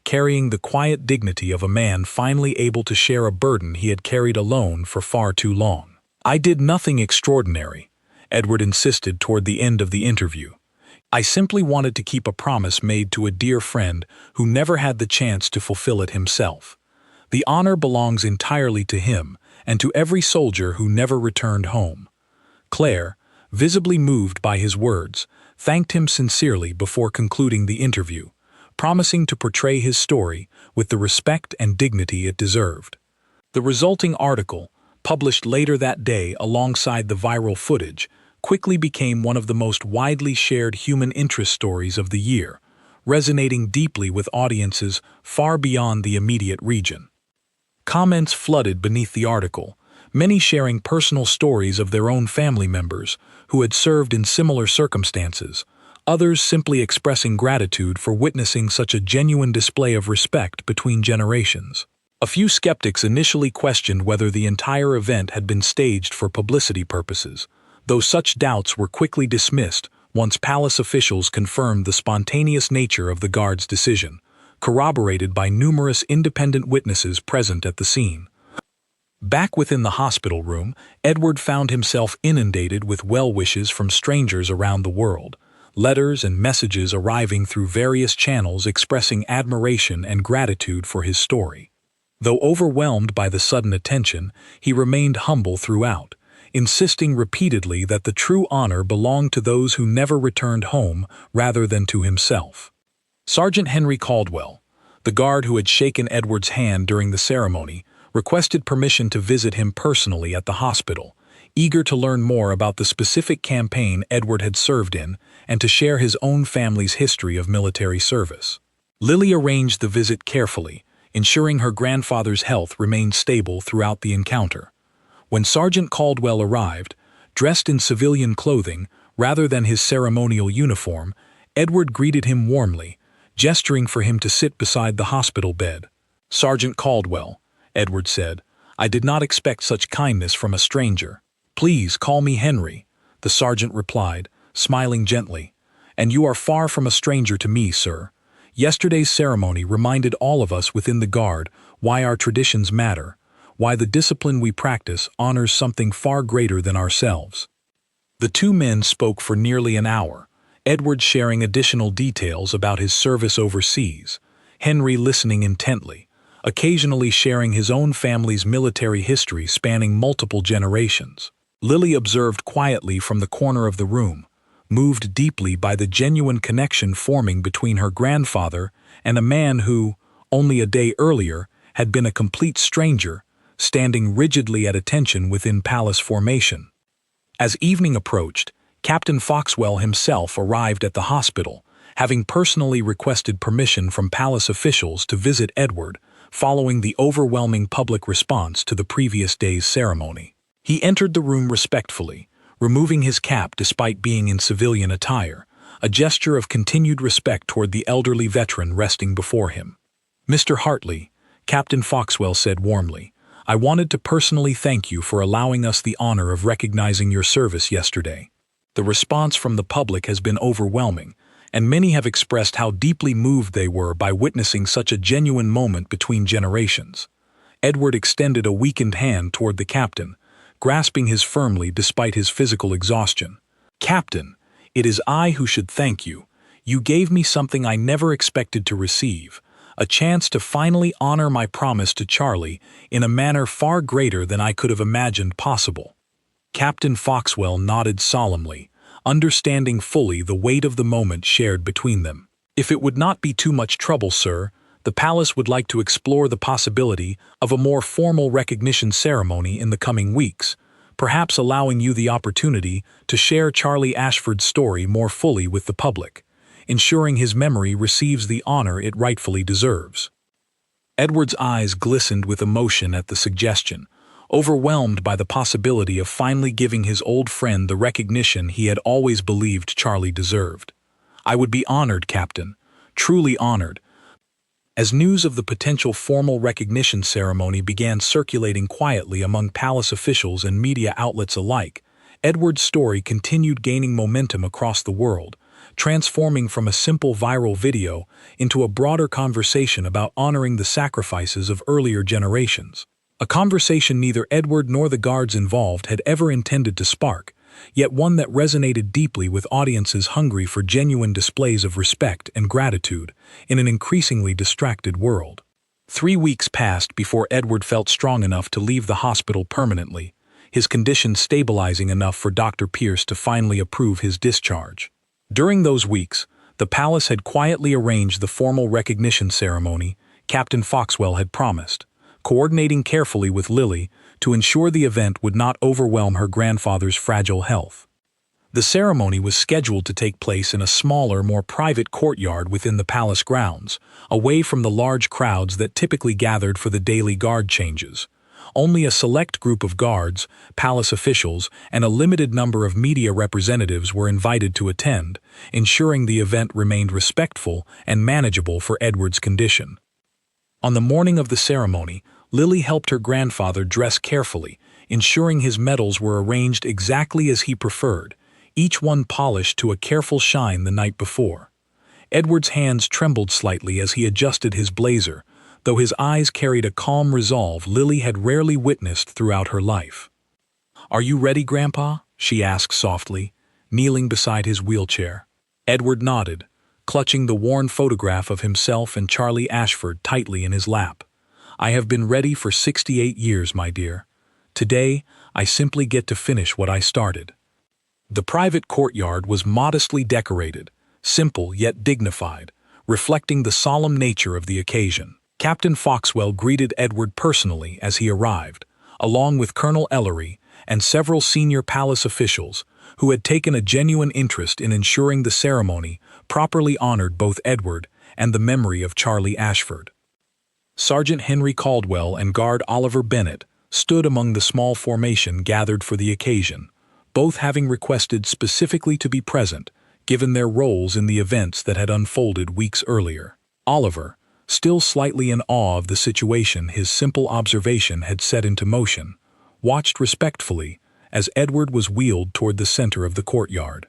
carrying the quiet dignity of a man finally able to share a burden he had carried alone for far too long. "I did nothing extraordinary," Edward insisted toward the end of the interview. "I simply wanted to keep a promise made to a dear friend who never had the chance to fulfill it himself. The honor belongs entirely to him and to every soldier who never returned home." Claire, visibly moved by his words, thanked him sincerely before concluding the interview, promising to portray his story with the respect and dignity it deserved. The resulting article, published later that day alongside the viral footage, quickly became one of the most widely shared human interest stories of the year, resonating deeply with audiences far beyond the immediate region. Comments flooded beneath the article, many sharing personal stories of their own family members who had served in similar circumstances, others simply expressing gratitude for witnessing such a genuine display of respect between generations. A few skeptics initially questioned whether the entire event had been staged for publicity purposes, though such doubts were quickly dismissed once palace officials confirmed the spontaneous nature of the guard's decision, corroborated by numerous independent witnesses present at the scene. Back within the hospital room, Edward found himself inundated with well-wishes from strangers around the world, letters and messages arriving through various channels expressing admiration and gratitude for his story. Though overwhelmed by the sudden attention, he remained humble throughout, insisting repeatedly that the true honor belonged to those who never returned home rather than to himself. Sergeant Henry Caldwell, the guard who had shaken Edward's hand during the ceremony, requested permission to visit him personally at the hospital, eager to learn more about the specific campaign Edward had served in and to share his own family's history of military service. Lily arranged the visit carefully, ensuring her grandfather's health remained stable throughout the encounter. When Sergeant Caldwell arrived, dressed in civilian clothing rather than his ceremonial uniform, Edward greeted him warmly, gesturing for him to sit beside the hospital bed. "Sergeant Caldwell," Edward said, "I did not expect such kindness from a stranger." "Please call me Henry," the sergeant replied, smiling gently. "And you are far from a stranger to me, sir. Yesterday's ceremony reminded all of us within the Guard why our traditions matter, why the discipline we practice honors something far greater than ourselves." The two men spoke for nearly an hour, Edward sharing additional details about his service overseas, Henry listening intently, occasionally sharing his own family's military history spanning multiple generations. Lily observed quietly from the corner of the room, moved deeply by the genuine connection forming between her grandfather and a man who, only a day earlier, had been a complete stranger, standing rigidly at attention within palace formation. As evening approached, Captain Foxwell himself arrived at the hospital, having personally requested permission from palace officials to visit Edward following the overwhelming public response to the previous day's ceremony. He entered the room respectfully, removing his cap despite being in civilian attire, a gesture of continued respect toward the elderly veteran resting before him. "Mr. Hartley," Captain Foxwell said warmly, "I wanted to personally thank you for allowing us the honor of recognizing your service yesterday. The response from the public has been overwhelming, and many have expressed how deeply moved they were by witnessing such a genuine moment between generations." Edward extended a weakened hand toward the captain, grasping his firmly despite his physical exhaustion. "Captain, it is I who should thank you. You gave me something I never expected to receive, a chance to finally honor my promise to Charlie in a manner far greater than I could have imagined possible." Captain Foxwell nodded solemnly, understanding fully the weight of the moment shared between them. "If it would not be too much trouble, sir, the palace would like to explore the possibility of a more formal recognition ceremony in the coming weeks, perhaps allowing you the opportunity to share Charlie Ashford's story more fully with the public, ensuring his memory receives the honor it rightfully deserves." Edward's eyes glistened with emotion at the suggestion, overwhelmed by the possibility of finally giving his old friend the recognition he had always believed Charlie deserved. "I would be honored, Captain, truly honored." As news of the potential formal recognition ceremony began circulating quietly among palace officials and media outlets alike, Edward's story continued gaining momentum across the world, transforming from a simple viral video into a broader conversation about honoring the sacrifices of earlier generations. A conversation neither Edward nor the guards involved had ever intended to spark, yet one that resonated deeply with audiences hungry for genuine displays of respect and gratitude in an increasingly distracted world. 3 weeks passed before Edward felt strong enough to leave the hospital permanently, his condition stabilizing enough for Dr. Pierce to finally approve his discharge. During those weeks, the palace had quietly arranged the formal recognition ceremony Captain Foxwell had promised, coordinating carefully with Lily to ensure the event would not overwhelm her grandfather's fragile health. The ceremony was scheduled to take place in a smaller, more private courtyard within the palace grounds, away from the large crowds that typically gathered for the daily guard changes. Only a select group of guards, palace officials, and a limited number of media representatives were invited to attend, ensuring the event remained respectful and manageable for Edward's condition. On the morning of the ceremony, Lily helped her grandfather dress carefully, ensuring his medals were arranged exactly as he preferred, each one polished to a careful shine the night before. Edward's hands trembled slightly as he adjusted his blazer, though his eyes carried a calm resolve Lily had rarely witnessed throughout her life. "Are you ready, Grandpa?" she asked softly, kneeling beside his wheelchair. Edward nodded, clutching the worn photograph of himself and Charlie Ashford tightly in his lap. "I have been ready for 68 years, my dear. Today, I simply get to finish what I started." The private courtyard was modestly decorated, simple yet dignified, reflecting the solemn nature of the occasion. Captain Foxwell greeted Edward personally as he arrived, along with Colonel Ellery and several senior palace officials who had taken a genuine interest in ensuring the ceremony properly honored both Edward and the memory of Charlie Ashford. Sergeant Henry Caldwell and Guard Oliver Bennett stood among the small formation gathered for the occasion, both having requested specifically to be present, given their roles in the events that had unfolded weeks earlier. Oliver, still slightly in awe of the situation his simple observation had set into motion, watched respectfully as Edward was wheeled toward the center of the courtyard.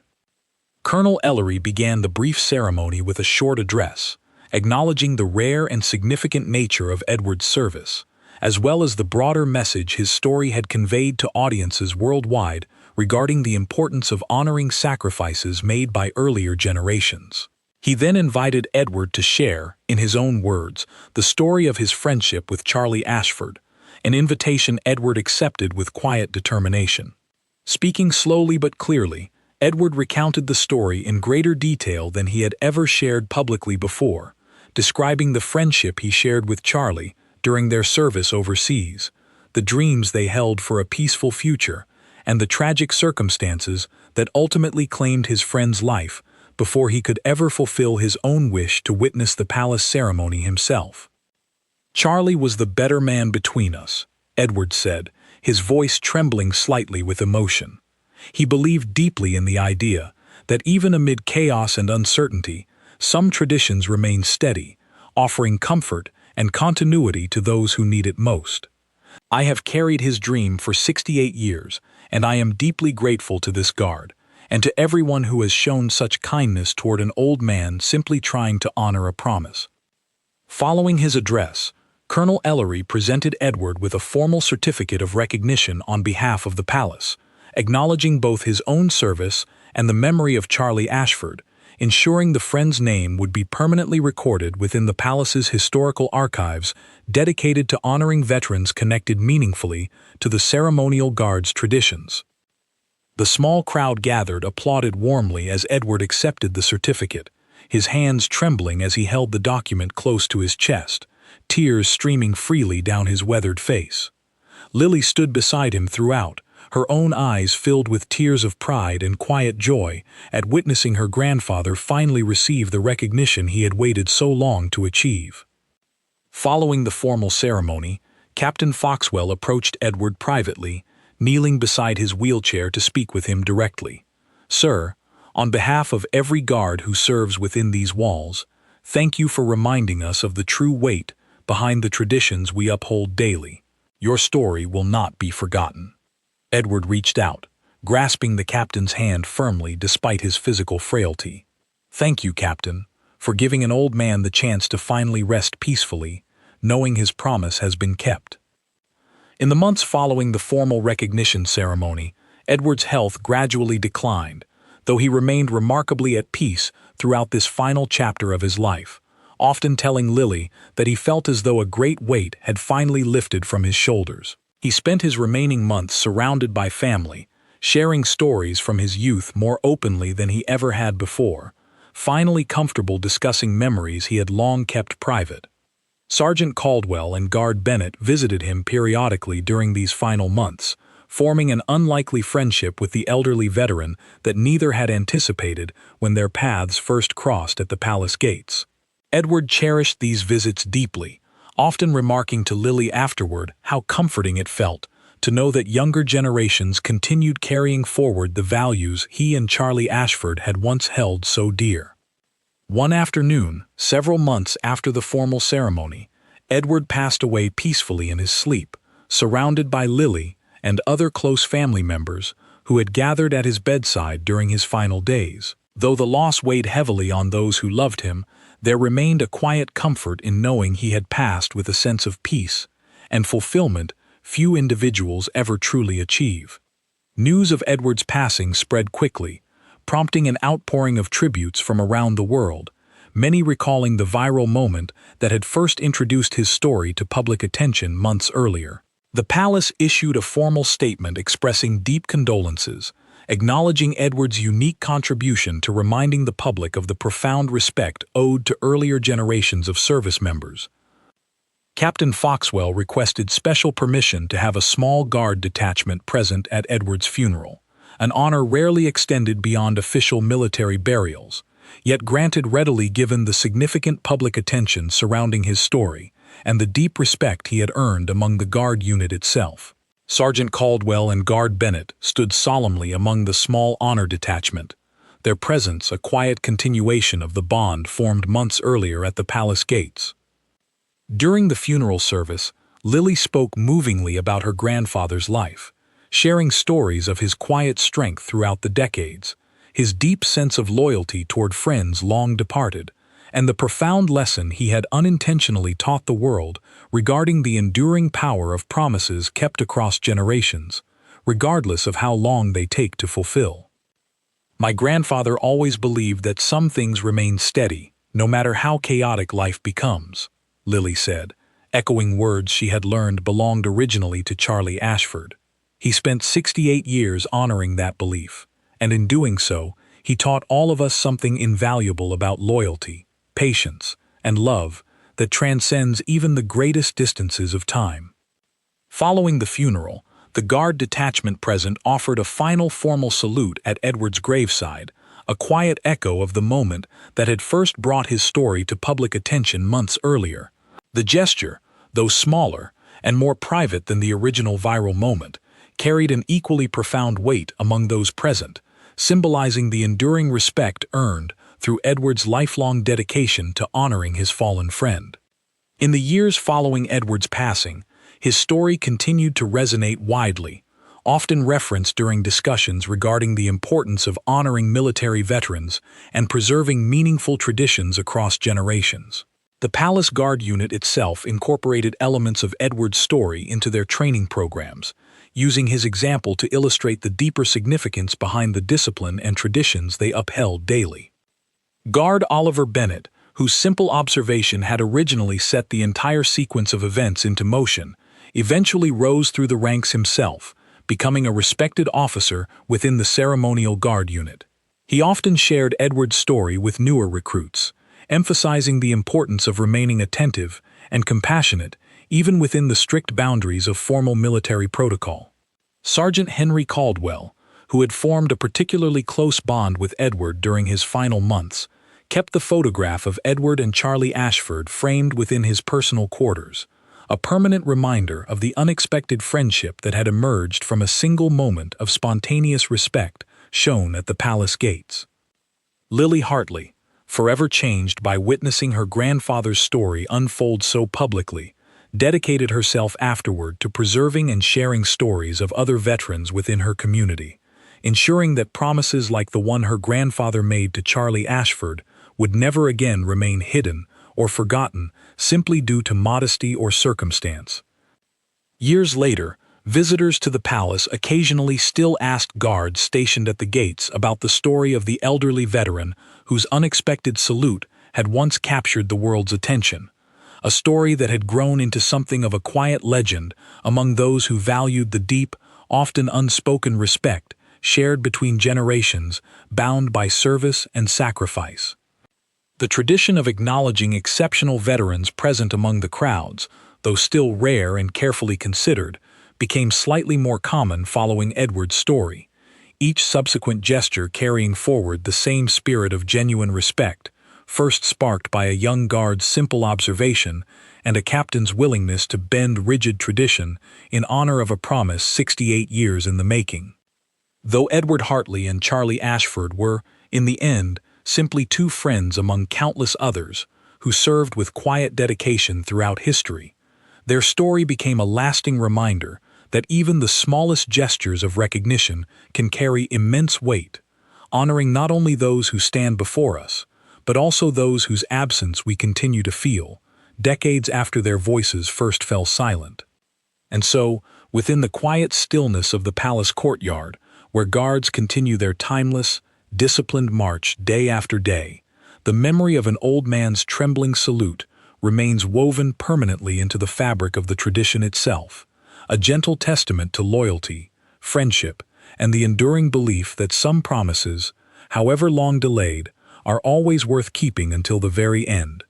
Colonel Ellery began the brief ceremony with a short address, acknowledging the rare and significant nature of Edward's service, as well as the broader message his story had conveyed to audiences worldwide regarding the importance of honoring sacrifices made by earlier generations. He then invited Edward to share, in his own words, the story of his friendship with Charlie Ashford, an invitation Edward accepted with quiet determination. Speaking slowly but clearly, Edward recounted the story in greater detail than he had ever shared publicly before, describing the friendship he shared with Charlie during their service overseas, the dreams they held for a peaceful future, and the tragic circumstances that ultimately claimed his friend's life before he could ever fulfill his own wish to witness the palace ceremony himself. "Charlie was the better man between us," Edward said, his voice trembling slightly with emotion. He believed deeply in the idea that even amid chaos and uncertainty, some traditions remain steady, offering comfort and continuity to those who need it most. "I have carried his dream for 68 years, and I am deeply grateful to this guard, and to everyone who has shown such kindness toward an old man simply trying to honor a promise." Following his address, Colonel Ellery presented Edward with a formal certificate of recognition on behalf of the palace, acknowledging both his own service and the memory of Charlie Ashford, ensuring the friend's name would be permanently recorded within the palace's historical archives dedicated to honoring veterans connected meaningfully to the ceremonial guard's traditions. The small crowd gathered applauded warmly as Edward accepted the certificate, his hands trembling as he held the document close to his chest, tears streaming freely down his weathered face. Lily stood beside him throughout, her own eyes filled with tears of pride and quiet joy at witnessing her grandfather finally receive the recognition he had waited so long to achieve. Following the formal ceremony, Captain Foxwell approached Edward privately, kneeling beside his wheelchair to speak with him directly. "Sir, on behalf of every guard who serves within these walls, Thank you for reminding us of the true weight behind the traditions we uphold daily. Your story will not be forgotten." Edward reached out, grasping the captain's hand firmly despite his physical frailty. "Thank you, Captain, for giving an old man the chance to finally rest peacefully, knowing his promise has been kept." In the months following the formal recognition ceremony, Edward's health gradually declined, though he remained remarkably at peace throughout this final chapter of his life, often telling Lily that he felt as though a great weight had finally lifted from his shoulders. He spent his remaining months surrounded by family, sharing stories from his youth more openly than he ever had before, finally comfortable discussing memories he had long kept private. Sergeant Caldwell and Guard Bennett visited him periodically during these final months, forming an unlikely friendship with the elderly veteran that neither had anticipated when their paths first crossed at the palace gates. Edward cherished these visits deeply, often remarking to Lily afterward how comforting it felt to know that younger generations continued carrying forward the values he and Charlie Ashford had once held so dear. One afternoon, several months after the formal ceremony, Edward passed away peacefully in his sleep, surrounded by Lily and other close family members who had gathered at his bedside during his final days. Though the loss weighed heavily on those who loved him, there remained a quiet comfort in knowing he had passed with a sense of peace and fulfillment few individuals ever truly achieve. News of Edward's passing spread quickly, prompting an outpouring of tributes from around the world, many recalling the viral moment that had first introduced his story to public attention months earlier. The palace issued a formal statement expressing deep condolences, acknowledging Edward's unique contribution to reminding the public of the profound respect owed to earlier generations of service members. Captain Foxwell requested special permission to have a small guard detachment present at Edward's funeral, an honor rarely extended beyond official military burials, yet granted readily given the significant public attention surrounding his story and the deep respect he had earned among the guard unit itself. Sergeant Caldwell and Guard Bennett stood solemnly among the small honor detachment, their presence a quiet continuation of the bond formed months earlier at the palace gates. During the funeral service, Lily spoke movingly about her grandfather's life, sharing stories of his quiet strength throughout the decades, his deep sense of loyalty toward friends long departed, and the profound lesson he had unintentionally taught the world regarding the enduring power of promises kept across generations, regardless of how long they take to fulfill. "My grandfather always believed that some things remain steady, no matter how chaotic life becomes," Lily said, echoing words she had learned belonged originally to Charlie Ashford. He spent 68 years honoring that belief, and in doing so, he taught all of us something invaluable about loyalty, patience, and love that transcends even the greatest distances of time. Following the funeral, the guard detachment present offered a final formal salute at Edward's graveside, a quiet echo of the moment that had first brought his story to public attention months earlier. The gesture, though smaller and more private than the original viral moment, carried an equally profound weight among those present, symbolizing the enduring respect earned through Edward's lifelong dedication to honoring his fallen friend. In the years following Edward's passing, his story continued to resonate widely, often referenced during discussions regarding the importance of honoring military veterans and preserving meaningful traditions across generations. The Palace Guard unit itself incorporated elements of Edward's story into their training programs, using his example to illustrate the deeper significance behind the discipline and traditions they upheld daily. Guard Oliver Bennett, whose simple observation had originally set the entire sequence of events into motion, eventually rose through the ranks himself, becoming a respected officer within the ceremonial guard unit. He often shared Edward's story with newer recruits, emphasizing the importance of remaining attentive and compassionate even within the strict boundaries of formal military protocol. Sergeant Henry Caldwell, who had formed a particularly close bond with Edward during his final months, kept the photograph of Edward and Charlie Ashford framed within his personal quarters, a permanent reminder of the unexpected friendship that had emerged from a single moment of spontaneous respect shown at the palace gates. Lily Hartley, forever changed by witnessing her grandfather's story unfold so publicly, dedicated herself afterward to preserving and sharing stories of other veterans within her community, ensuring that promises like the one her grandfather made to Charlie Ashford would never again remain hidden or forgotten simply due to modesty or circumstance. Years later, visitors to the palace occasionally still asked guards stationed at the gates about the story of the elderly veteran whose unexpected salute had once captured the world's attention, a story that had grown into something of a quiet legend among those who valued the deep, often unspoken respect shared between generations, bound by service and sacrifice. The tradition of acknowledging exceptional veterans present among the crowds, though still rare and carefully considered, became slightly more common following Edward's story, each subsequent gesture carrying forward the same spirit of genuine respect, first sparked by a young guard's simple observation and a captain's willingness to bend rigid tradition in honor of a promise 68 years in the making. Though Edward Hartley and Charlie Ashford were, in the end, simply two friends among countless others who served with quiet dedication throughout history, their story became a lasting reminder that even the smallest gestures of recognition can carry immense weight, honoring not only those who stand before us, but also those whose absence we continue to feel, decades after their voices first fell silent. And so, within the quiet stillness of the palace courtyard, where guards continue their timeless, disciplined march day after day, the memory of an old man's trembling salute remains woven permanently into the fabric of the tradition itself, a gentle testament to loyalty, friendship, and the enduring belief that some promises, however long delayed, are always worth keeping until the very end.